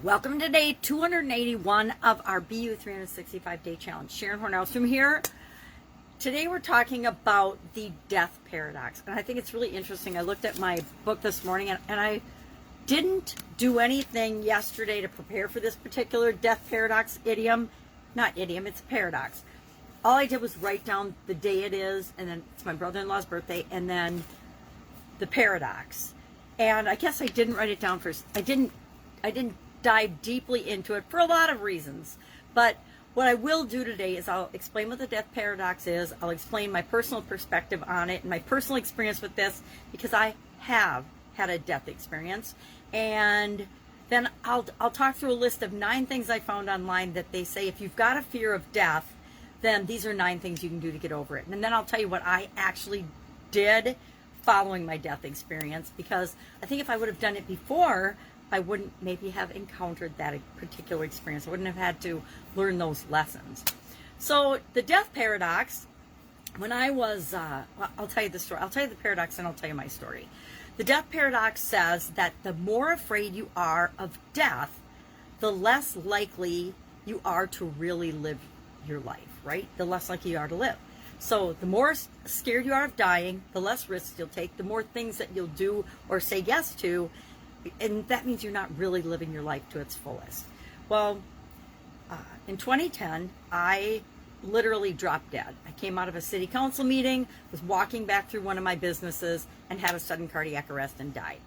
Welcome to day 281 of our BU 365 day challenge. Sharon Horne-Ellstrom here. Today we're talking about the death paradox. And I think it's really interesting. I looked at my book this morning and I didn't do anything yesterday to prepare for this particular death paradox idiom. Not idiom, it's a paradox. All I did was write down the day it is, and then it's my brother-in-law's birthday, and then the paradox. And I guess I didn't write it down first. I didn't dive deeply into it for a lot of reasons. But what I will do today is I'll explain what the death paradox is. I'll explain my personal perspective on it and my personal experience with this, because I have had a death experience. And then I'll talk through a list of 9 things I found online that they say if you've got a fear of death, then these are 9 things you can do to get over it. And then I'll tell you what I actually did following my death experience, because I think if I would have done it before, I wouldn't maybe have encountered that particular experience. I wouldn't have had to learn those lessons. So the death paradox, when I was, I'll tell you the story. I'll tell you the paradox and I'll tell you my story. The death paradox says that the more afraid you are of death, the less likely you are to really live your life, right? The less likely you are to live. So the more scared you are of dying, the less risks you'll take, the more things that you'll do or say yes to, and that means you're not really living your life to its fullest. Well, in 2010, I literally dropped dead. I came out of a city council meeting, was walking back through one of my businesses, and had a sudden cardiac arrest and died.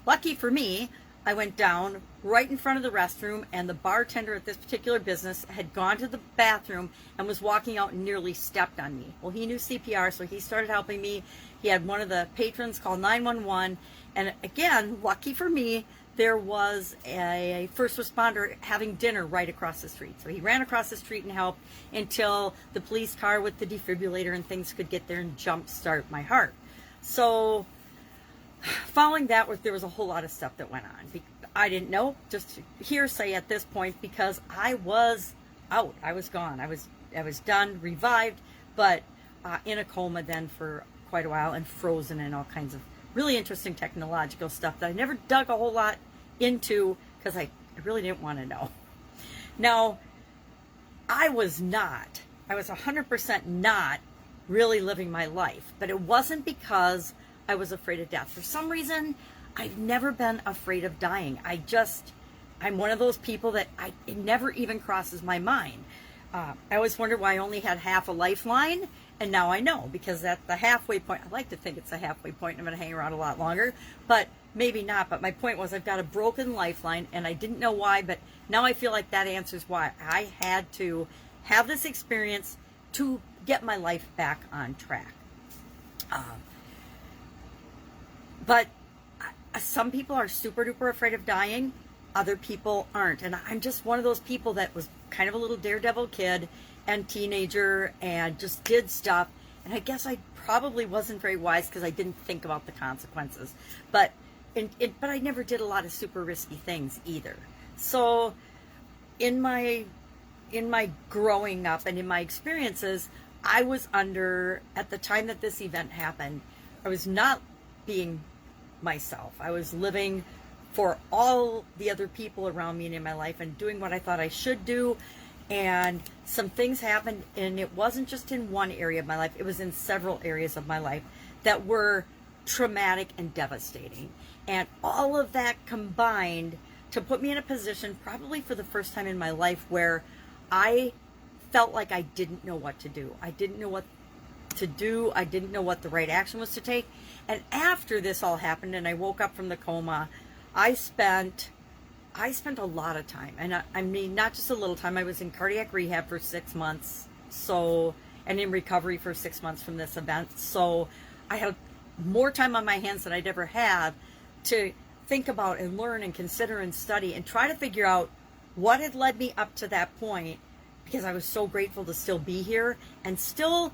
Lucky for me, I went down right in front of the restroom, and the bartender at this particular business had gone to the bathroom and was walking out and nearly stepped on me. Well, he knew CPR, so he started helping me. He had one of the patrons call 911, and again, lucky for me, there was a first responder having dinner right across the street. So he ran across the street and helped until the police car with the defibrillator and things could get there and jumpstart my heart. So following that, there was a whole lot of stuff that went on. I didn't know, just hearsay at this point, because I was out. I was gone. I was done, revived, but in a coma then for quite a while, and frozen, and all kinds of really interesting technological stuff that I never dug a whole lot into because I really didn't want to know. Now, I was 100% not really living my life, but it wasn't because I was afraid of death. For some reason, I've never been afraid of dying. I'm one of those people that it never even crosses my mind. I always wondered why I only had half a lifeline, and now I know, because at the halfway point, I like to think it's the halfway point, I'm going to hang around a lot longer, but maybe not. But my point was, I've got a broken lifeline, and I didn't know why, but now I feel like that answers why I had to have this experience to get my life back on track. But some people are super duper afraid of dying. Other people aren't. And I'm just one of those people that was kind of a little daredevil kid and teenager and just did stuff. And I guess I probably wasn't very wise because I didn't think about the consequences. But I never did a lot of super risky things either. So in my growing up and in my experiences, I was at the time that this event happened, I was not being myself. I was living for all the other people around me and in my life and doing what I thought I should do. And some things happened, and it wasn't just in one area of my life, it was in several areas of my life that were traumatic and devastating. And all of that combined to put me in a position, probably for the first time in my life, where I felt like I didn't know what to do. I didn't know what to do. I didn't know what the right action was to take. And after this all happened and I woke up from the coma, I spent a lot of time, and I mean, not just a little time. I was in cardiac rehab for 6 months, and in recovery for 6 months from this event. So I had more time on my hands than I'd ever had to think about and learn and consider and study and try to figure out what had led me up to that point, because I was so grateful to still be here and still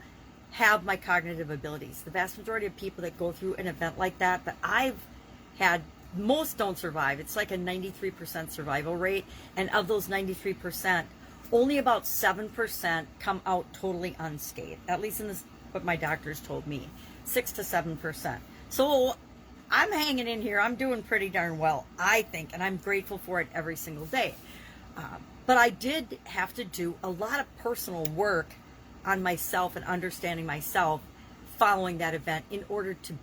have my cognitive abilities. The vast majority of people that go through an event like that I've had, most don't survive. It's like a 93% survival rate, and of those 93%, only about 7% come out totally unscathed, at least in this, what my doctors told me, 6 to 7%. So I'm hanging in here. I'm doing pretty darn well, I think, and I'm grateful for it every single day. But I did have to do a lot of personal work on myself and understanding myself following that event in order to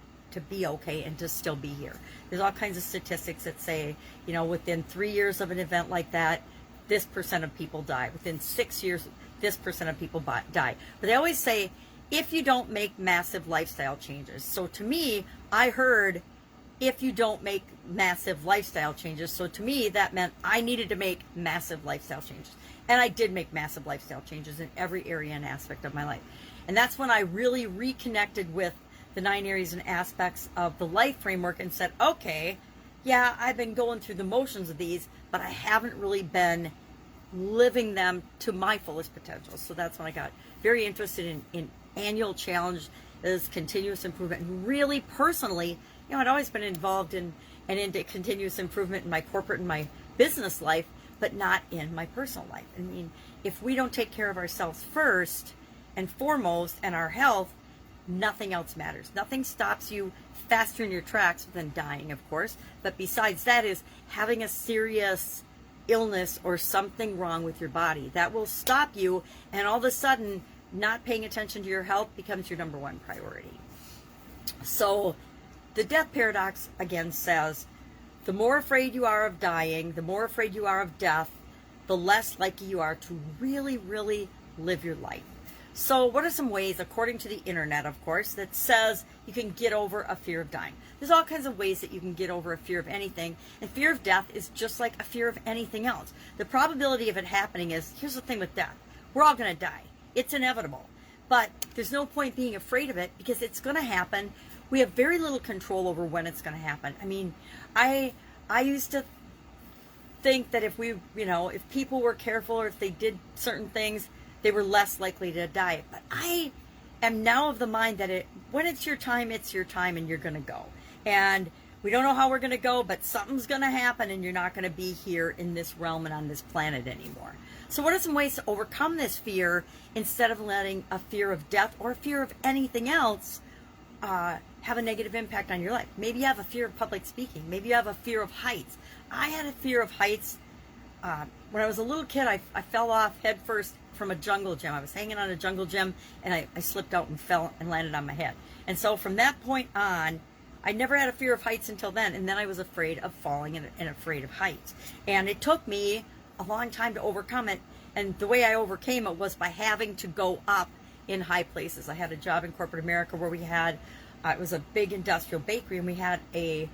be okay and to still be here. There's all kinds of statistics that say, you know, within 3 years of an event like that, this percent of people die. Within 6 years, this percent of people die. But they always say, if you don't make massive lifestyle changes. So to me, I heard, if you don't make massive lifestyle changes. So to me, that meant I needed to make massive lifestyle changes. And I did make massive lifestyle changes in every area and aspect of my life. And that's when I really reconnected with the 9 areas and aspects of the life framework and said, okay, yeah, I've been going through the motions of these, but I haven't really been living them to my fullest potential. So that's when I got very interested in annual challenge, is continuous improvement. And really personally, you know, I'd always been involved in and into continuous improvement in my corporate and my business life, but not in my personal life. I mean, if we don't take care of ourselves first and foremost and our health, nothing else matters. Nothing stops you faster in your tracks than dying, of course. But besides that is having a serious illness or something wrong with your body. That will stop you, and all of a sudden, not paying attention to your health becomes your number one priority. So the death paradox, again, says, the more afraid you are of dying, the more afraid you are of death, the less likely you are to really, really live your life. So what are some ways, according to the internet, of course, that says you can get over a fear of dying? There's all kinds of ways that you can get over a fear of anything, and fear of death is just like a fear of anything else. The probability of it happening is, here's the thing with death, we're all going to die. It's inevitable. But there's no point being afraid of it because it's going to happen. We have very little control over when it's going to happen. I mean, I used to think that if we, you know, if people were careful or if they did certain things, they were less likely to die. But I am now of the mind that when it's your time and you're going to go. And we don't know how we're going to go, but something's going to happen and you're not going to be here in this realm and on this planet anymore. So what are some ways to overcome this fear instead of letting a fear of death or a fear of anything else have a negative impact on your life? Maybe you have a fear of public speaking. Maybe you have a fear of heights. I had a fear of heights. When I was a little kid, I fell off head first from a jungle gym. I was hanging on a jungle gym and I slipped out and fell and landed on my head. And so from that point on, I never had a fear of heights until then. And then I was afraid of falling and afraid of heights. And it took me a long time to overcome it. And the way I overcame it was by having to go up in high places. I had a job in corporate America where we had, it was a big industrial bakery, and we had a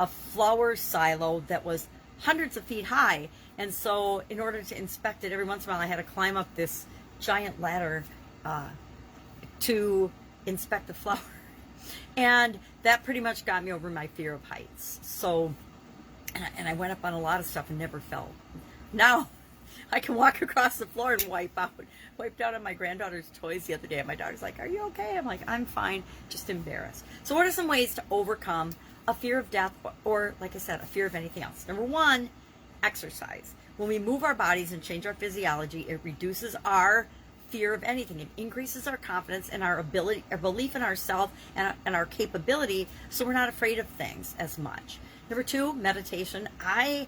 flour silo that was hundreds of feet high. And so in order to inspect it, every once in a while I had to climb up this giant ladder to inspect the flour. And that pretty much got me over my fear of heights. So, and I went up on a lot of stuff and never fell. Now I can walk across the floor and wiped out on my granddaughter's toys the other day. And my daughter's like, "Are you okay?" I'm like, "I'm fine, just embarrassed." So what are some ways to overcome a fear of death or, like I said, a fear of anything else? Number one, exercise. When we move our bodies and change our physiology, it reduces our fear of anything. It increases our confidence and our ability, our belief in ourselves and our capability, so we're not afraid of things as much. Number two, meditation. I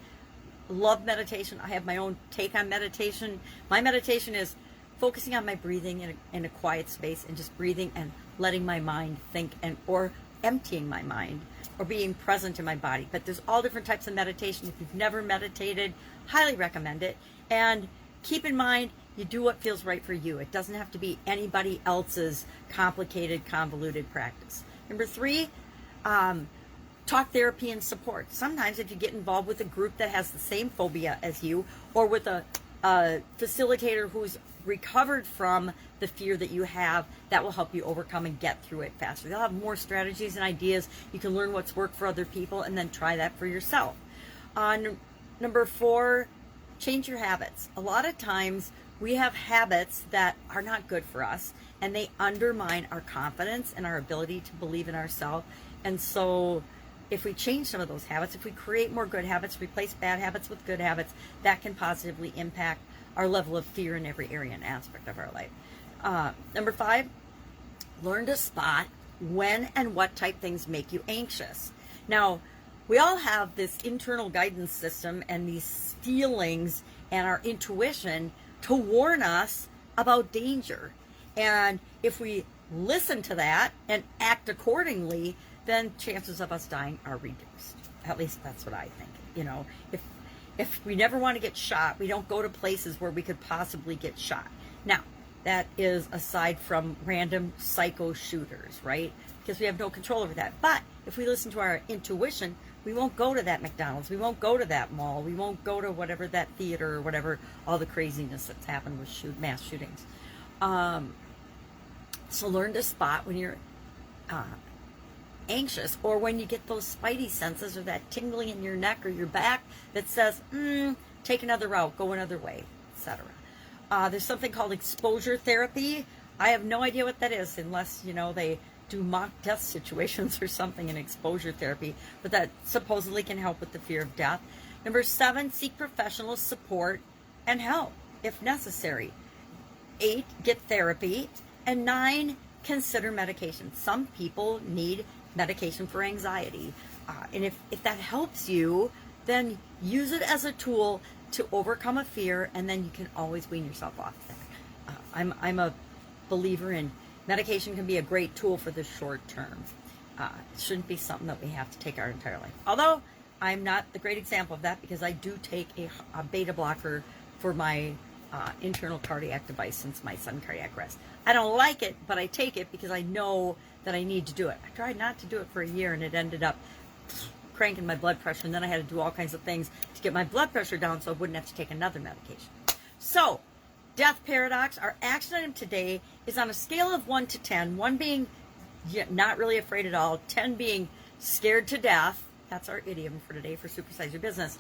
love meditation. I have my own take on meditation. My meditation is focusing on my breathing in a quiet space and just breathing and letting my mind think, and or emptying my mind or being present in my body. But there's all different types of meditation. If you've never meditated, highly recommend it. And keep in mind, you do what feels right for you. It doesn't have to be anybody else's complicated, convoluted practice. Number three, talk therapy and support. Sometimes if you get involved with a group that has the same phobia as you, or with a facilitator who's recovered from the fear that you have, that will help you overcome and get through it faster. They'll have more strategies and ideas. You can learn what's worked for other people and then try that for yourself. Number four, change your habits. A lot of times we have habits that are not good for us, and they undermine our confidence and our ability to believe in ourselves. And so if we change some of those habits, if we create more good habits, replace bad habits with good habits, that can positively impact our level of fear in every area and aspect of our life. Number five, learn to spot when and what type things make you anxious. Now, we all have this internal guidance system and these feelings and our intuition to warn us about danger. And if we listen to that and act accordingly, then chances of us dying are reduced. At least that's what I think. You know, if we never want to get shot, we don't go to places where we could possibly get shot. Now, that is aside from random psycho shooters, right? Because we have no control over that. But if we listen to our intuition, we won't go to that McDonald's. We won't go to that mall. We won't go to whatever, that theater or whatever, all the craziness that's happened with mass shootings. So learn to spot when you're anxious, or when you get those spidey senses or that tingling in your neck or your back that says, take another route, go another way, etc. There's something called exposure therapy. I have no idea what that is unless, you know, they do mock death situations or something in exposure therapy, but that supposedly can help with the fear of death. Number 7, seek professional support and help if necessary. 8, get therapy. And 9, consider medication. Some people need medication for anxiety. And if that helps you, then use it as a tool to overcome a fear, and then you can always wean yourself off that. I'm a believer in medication can be a great tool for the short term. It shouldn't be something that we have to take our entire life. Although I'm not the great example of that, because I do take a beta blocker for my internal cardiac device since my sudden cardiac arrest. I don't like it, but I take it because I know that I need to do it. I tried not to do it for a year, and it ended up cranking my blood pressure, and then I had to do all kinds of things to get my blood pressure down so I wouldn't have to take another medication. So, death paradox, our action item today is on a scale of 1 to 10, 1 being not really afraid at all, 10 being scared to death. That's our idiom for today for Supersize Your Business.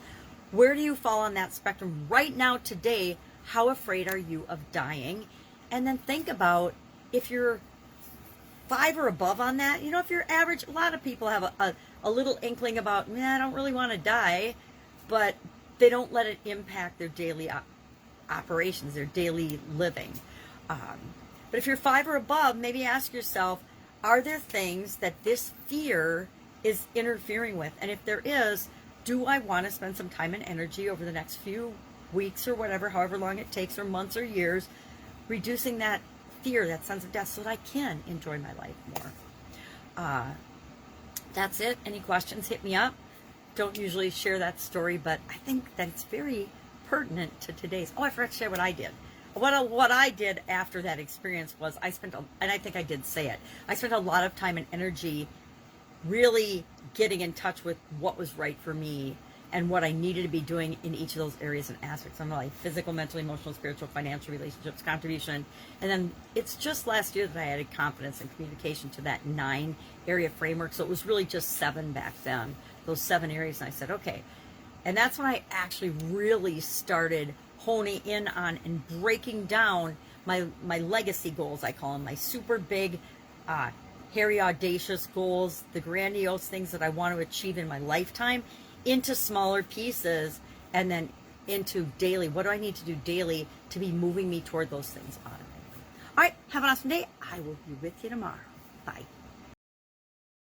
Where do you fall on that spectrum right now today? How afraid are you of dying? And then think about if you're 5 or above on that. You know, if you're average, a lot of people have a little inkling about, I don't really want to die, but they don't let it impact their daily operations, their daily living. But if you're 5 or above, maybe ask yourself, are there things that this fear is interfering with? And if there is, do I want to spend some time and energy over the next few weeks or whatever, however long it takes, or months or years, reducing that fear, that sense of death, so that I can enjoy my life more? That's it. Any questions, hit me up. Don't usually share that story, but I think that it's very pertinent to today's. Oh, I forgot to share what I did. What I did after that experience was and I think I did say it, I spent a lot of time and energy really getting in touch with what was right for me and what I needed to be doing in each of those areas and aspects of my life: physical, mental, emotional, spiritual, financial, relationships, contribution. And then it's just last year that I added confidence and communication to that 9 area framework. So it was really just 7 back then, those 7 areas. And I said, okay. And that's when I actually really started honing in on and breaking down my legacy goals, I call them, my super big, hairy, audacious goals, the grandiose things that I want to achieve in my lifetime, into smaller pieces, and then into daily. What do I need to do daily to be moving me toward those things automatically? All right, have an awesome day. I will be with you tomorrow. Bye.